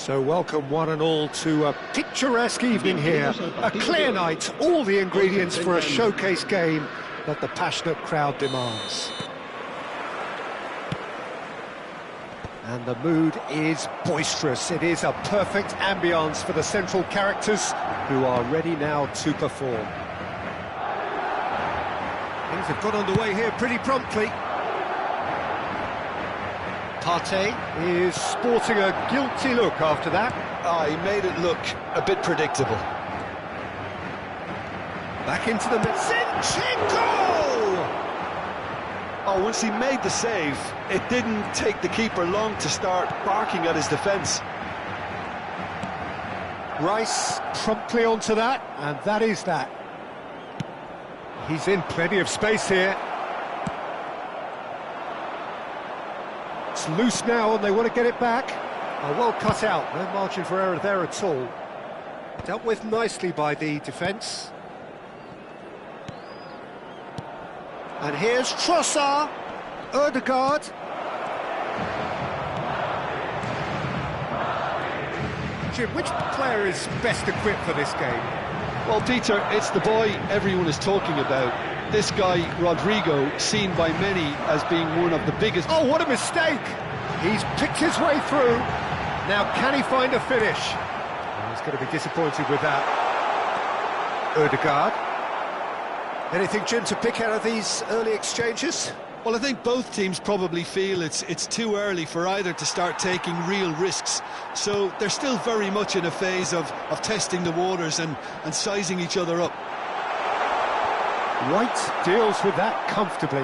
Speaker 1: So welcome one and all to a picturesque evening here, a clear night, all the ingredients for a showcase game that the passionate crowd demands. And the mood is boisterous. It is a perfect ambience for the central characters who are ready now to perform. Things have got underway here pretty promptly. Partey is sporting a guilty look after that.
Speaker 2: He made it look a bit predictable.
Speaker 1: Back into the middle. Zinchenko!
Speaker 2: Oh, once he made the save, it didn't take the keeper long to start barking at his defence.
Speaker 1: Rice promptly onto that, and that is that. He's in plenty of space here. It's loose now and they want to get it back. Oh, well cut out, no margin for error there at all. Dealt with nicely by the defence. And here's Trossard, Ødegaard. Jim, which player is best equipped for this game?
Speaker 2: Well, Peter, it's the boy everyone is talking about. This guy, Rodrigo, seen by many as being one of the biggest...
Speaker 1: Oh, what a mistake! He's picked his way through. Now, can he find a finish? Oh, he's going to be disappointed with that. Ødegaard. Anything, Jim, to pick out of these early exchanges?
Speaker 2: Well, I think both teams probably feel it's too early for either to start taking real risks. So they're still very much in a phase of testing the waters and sizing each other up.
Speaker 1: White deals with that comfortably.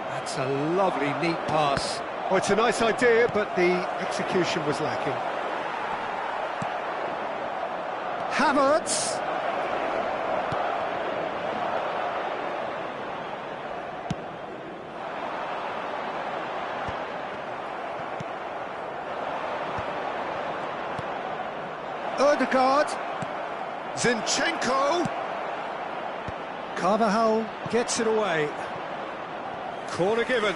Speaker 1: That's a lovely, neat pass. Oh, it's a nice idea, but the execution was lacking. Havertz. Ødegaard. Zinchenko. Carvajal gets it away. Corner given.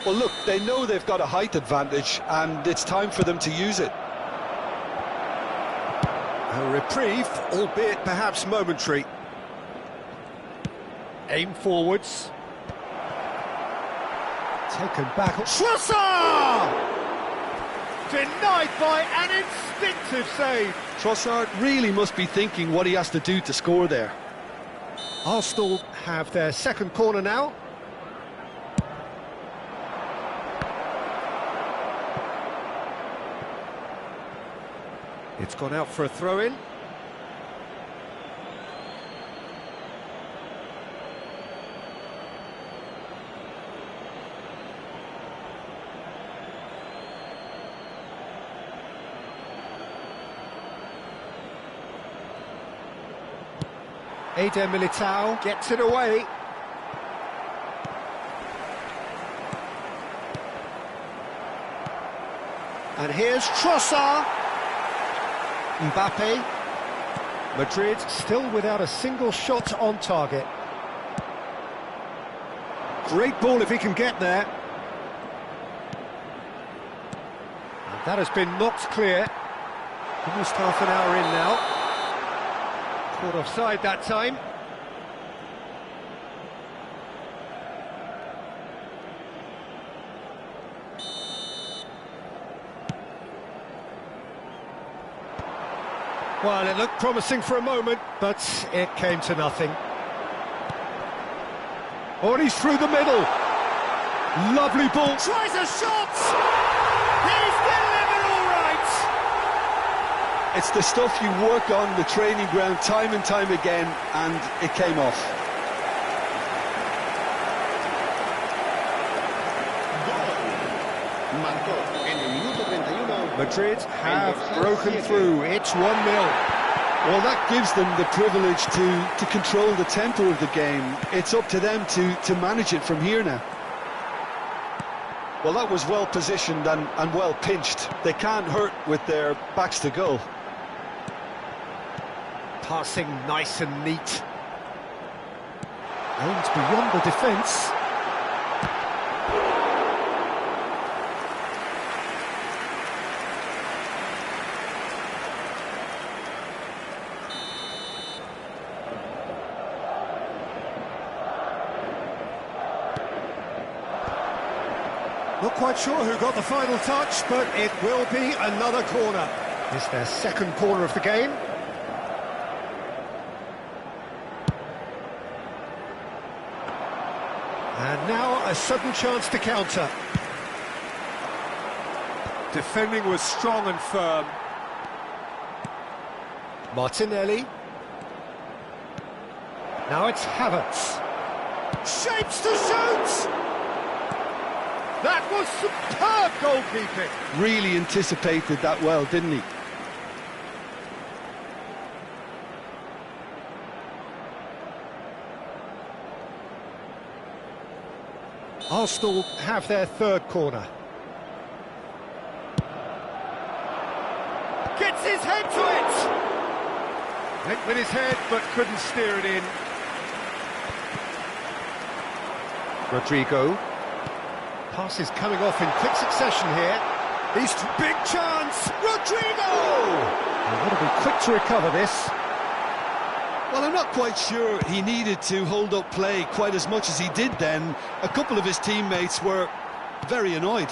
Speaker 2: Well, look, they know they've got a height advantage, and it's time for them to use it.
Speaker 1: A reprieve, albeit perhaps momentary. Aim forwards. Taken back. Trossard! Denied by an instinctive save.
Speaker 2: Trossard really must be thinking what he has to do to score there.
Speaker 1: Arsenal have their second corner now. It's gone out for a throw-in. Eder Militao gets it away. And here's Trossard. Mbappe. Madrid still without a single shot on target. Great ball if he can get there. And that has been knocked clear. Almost half an hour in now. Caught offside that time. Well, it looked promising for a moment, but it came to nothing. Oh, and he's through the middle. Lovely ball. Tries a shot! He's delivered all right!
Speaker 2: It's the stuff you work on the training ground time and time again, and it came off.
Speaker 1: Madrid have broken through. It's 1-0.
Speaker 2: Well, that gives them the privilege to control the tempo of the game. It's up to them to manage it from here now. Well, that was well positioned and well pinched. They can't hurt with their backs to goal.
Speaker 1: Passing nice and neat. Aims beyond the defence. Not quite sure who got the final touch, but it will be another corner. It's their second corner of the game. And now a sudden chance to counter. Defending was strong and firm. Martinelli. Now it's Havertz. Shapes to shoot! That was superb goalkeeping.
Speaker 2: Really anticipated that well, didn't he?
Speaker 1: Arsenal have their third corner. Gets his head to it! Went with his head, but couldn't steer it in. Rodrigo. Pass is coming off in quick succession here. He's big chance! Rodrigo! He'll want to be quick to recover this.
Speaker 2: Well, I'm not quite sure he needed to hold up play quite as much as he did then. A couple of his teammates were very annoyed.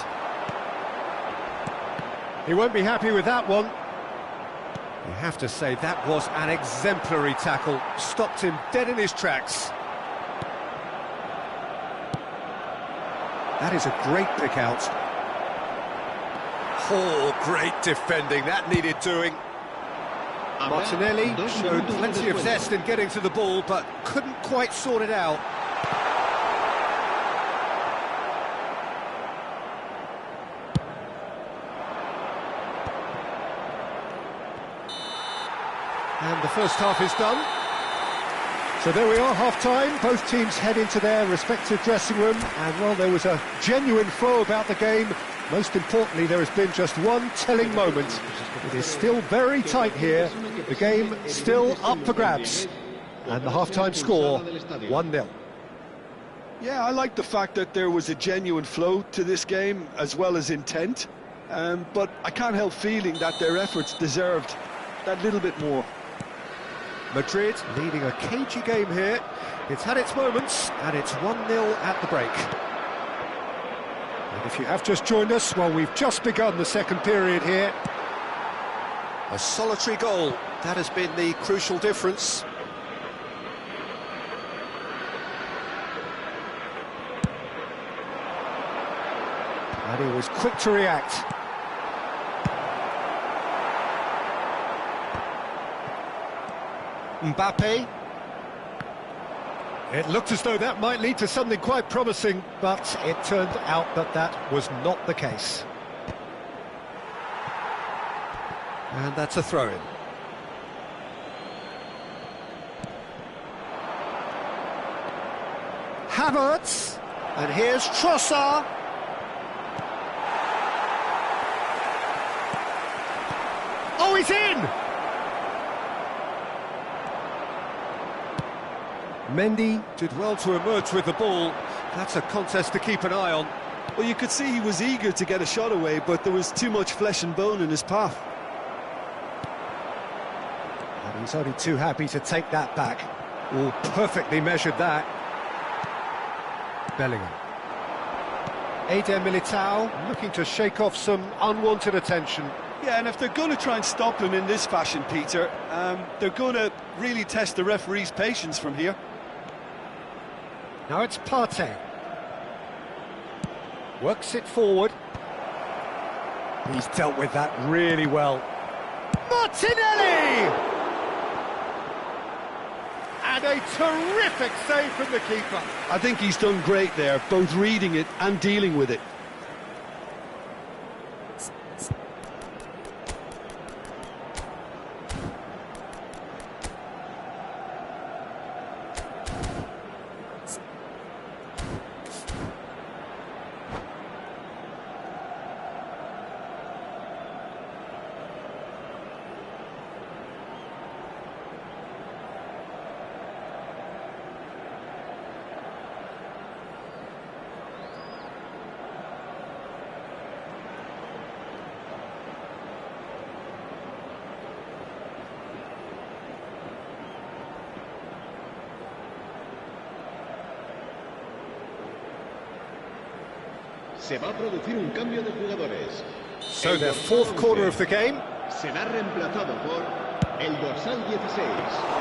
Speaker 1: He won't be happy with that one. You have to say that was an exemplary tackle. Stopped him dead in his tracks. That is a great pick out. Oh, great defending. That needed doing. Martinelli showed plenty of zest in getting to the ball, but couldn't quite sort it out. And the first half is done. So there we are, half-time. Both teams head into their respective dressing room, and while there was a genuine flow about the game, most importantly, there has been just one telling moment. It is still very tight here. The game still up for grabs. And the half-time score, 1-0.
Speaker 2: Yeah, I like the fact that there was a genuine flow to this game, as well as intent. But I can't help feeling that their efforts deserved that little bit more.
Speaker 1: Madrid leading a cagey game here. It's had its moments, and it's 1-0 at the break. And if you have just joined us, well, we've just begun the second period here. A solitary goal, that has been the crucial difference. And he was quick to react. Mbappe. It looked as though that might lead to something quite promising, but it turned out that that was not the case. And that's a throw-in. Havertz, and here's Trossard. Oh, he's in! Mendy did well to emerge with the ball. That's a contest to keep an eye on.
Speaker 2: Well, you could see he was eager to get a shot away, but there was too much flesh and bone in his path.
Speaker 1: And he's only too happy to take that back. Oh, perfectly measured that. Bellingham. Eder Militao looking to shake off some unwanted attention.
Speaker 2: Yeah, and if they're going to try and stop him in this fashion, Peter, they're going to really test the referee's patience from here.
Speaker 1: Now it's Partey. Works it forward. He's dealt with that really well. Martinelli! And a terrific save from the keeper.
Speaker 2: I think he's done great there, both reading it and dealing with it.
Speaker 3: Se va a producir un cambio de jugadores.
Speaker 1: So their fourth quarter of the game.
Speaker 3: Será reemplazado por el dorsal 16.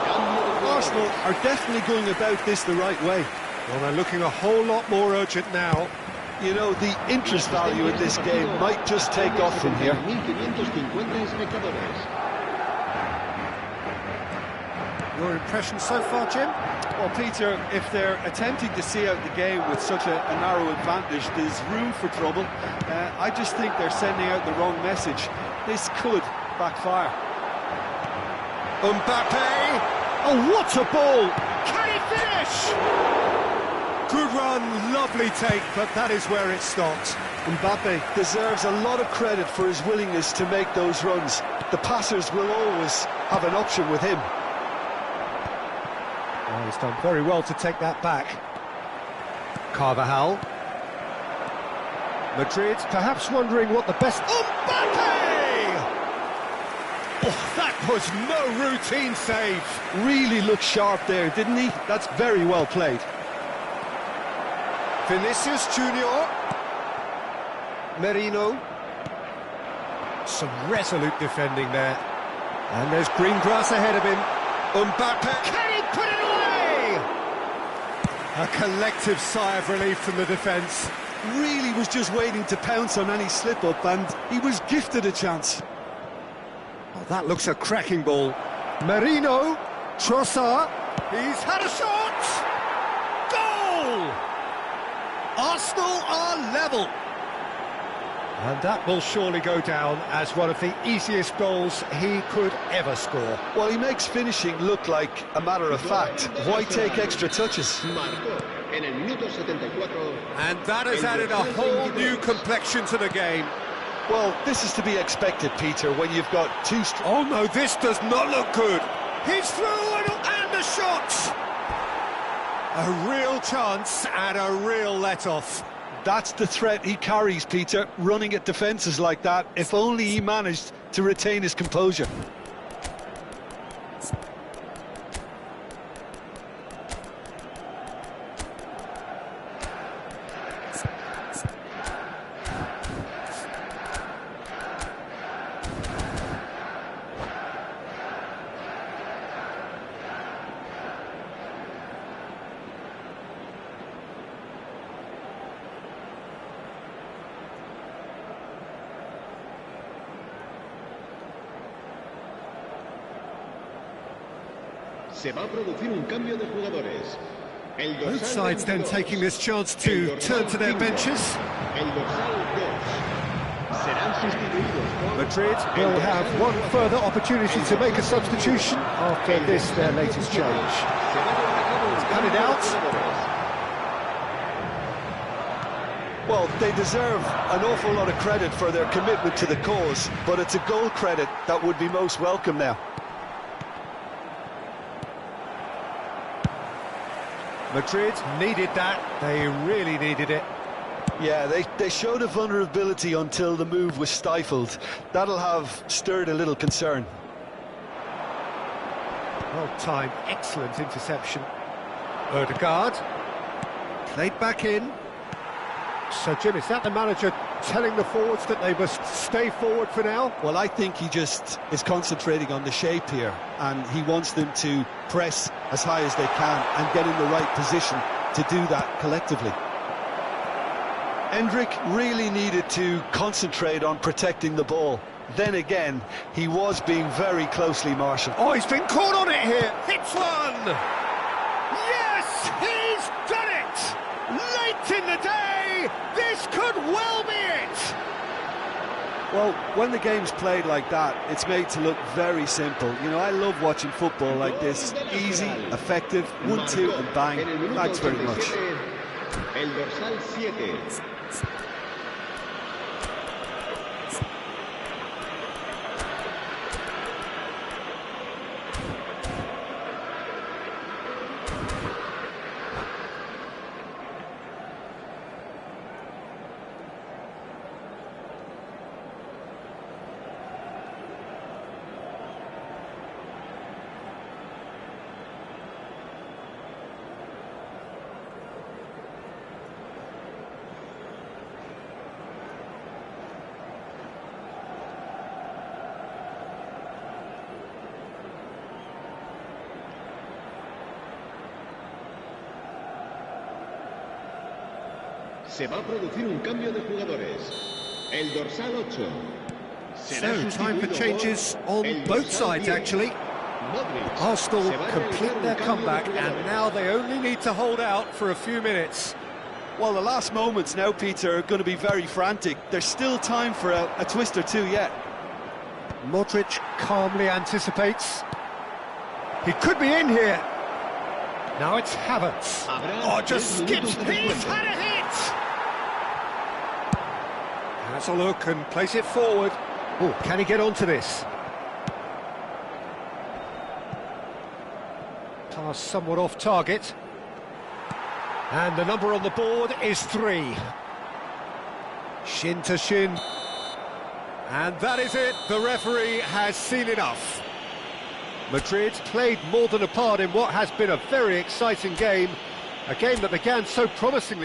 Speaker 3: Cambio de jugadores.
Speaker 2: Arsenal are definitely going about this the right way.
Speaker 1: Well, they're looking a whole lot more urgent now.
Speaker 2: You know, the interest value in this game might just take off from here.
Speaker 3: 1550 espectadores.
Speaker 1: Your impression so far, Jim?
Speaker 2: Well, Peter, if they're attempting to see out the game with such a narrow advantage, there's room for trouble. I just think they're sending out the wrong message. This could backfire.
Speaker 1: Mbappe! Oh, what a ball! Can he finish? Good run, lovely take, but that is where it stopped.
Speaker 2: Mbappe deserves a lot of credit for his willingness to make those runs. The passers will always have an option with him.
Speaker 1: Oh, he's done very well to take that back. Carvajal. Madrid perhaps wondering what the best... Mbappe! Oh, that was no routine save.
Speaker 2: Really looked sharp there, didn't he? That's very well played.
Speaker 1: Vinicius Junior. Merino. Some resolute defending there. And there's green grass ahead of him. Mbappe. Can he put it away? A collective sigh of relief from the defence.
Speaker 2: Really was just waiting to pounce on any slip-up, and he was gifted a chance.
Speaker 1: Oh, that looks a cracking ball. Merino. Trossard. He's had a shot. Goal! Arsenal are level. And that will surely go down as one of the easiest goals he could ever score.
Speaker 2: Well, he makes finishing look like a matter of fact. Why take extra touches?
Speaker 1: And that has added a whole new complexion to the game.
Speaker 2: Well, this is to be expected, Peter, when you've got two...
Speaker 1: Oh no, this does not look good. He's through and the shot! A real chance and a real let-off.
Speaker 2: That's the threat he carries, Peter, running at defences like that. If only he managed to retain his composure.
Speaker 3: Se va a producir un cambio de jugadores.
Speaker 1: Both sides then taking this chance to turn to their benches. Madrid will have one further opportunity to make a substitution after this, their latest change. Cut it out.
Speaker 2: Well, they deserve an awful lot of credit for their commitment to the cause, but it's a goal credit that would be most welcome now.
Speaker 1: Madrid needed that, they really needed it.
Speaker 2: Yeah, they showed a vulnerability until the move was stifled. That'll have stirred a little concern.
Speaker 1: Well timed, excellent interception. Odegaard, played back in. So Jim, is that the manager telling the forwards that they must stay forward for now?
Speaker 2: Well, I think he just is concentrating on the shape here, and he wants them to press as high as they can and get in the right position to do that collectively. Endrick really needed to concentrate on protecting the ball. Then again, he was being very closely marshalled.
Speaker 1: Oh, he's been caught on it here. Hits one. Yes, he's done it. Late in the day, this could well be it.
Speaker 2: Well, when the game's played like that, it's made to look very simple. You know, I love watching football like this. Easy, effective, 1-2 and bang. Thanks very much.
Speaker 3: El dorsal 7.
Speaker 4: Se va a producir un cambio de jugadores. El dorsal 8.
Speaker 1: So, time for changes on both sides, actually. Arsenal complete their comeback, and now they only need to hold out for a few minutes.
Speaker 2: Well, the last moments now, Peter, are going to be very frantic. There's still time for a twist or two yet.
Speaker 1: Modric calmly anticipates. He could be in here. Now it's Havertz. Oh, just skips. He's had a hit! Has a look and place it forward. Oh, can he get onto this? Pass somewhat off target. And the number on the board is 3. Shin to shin. And that is it. The referee has seen enough. Madrid played more than a part in what has been a very exciting game. A game that began so promisingly.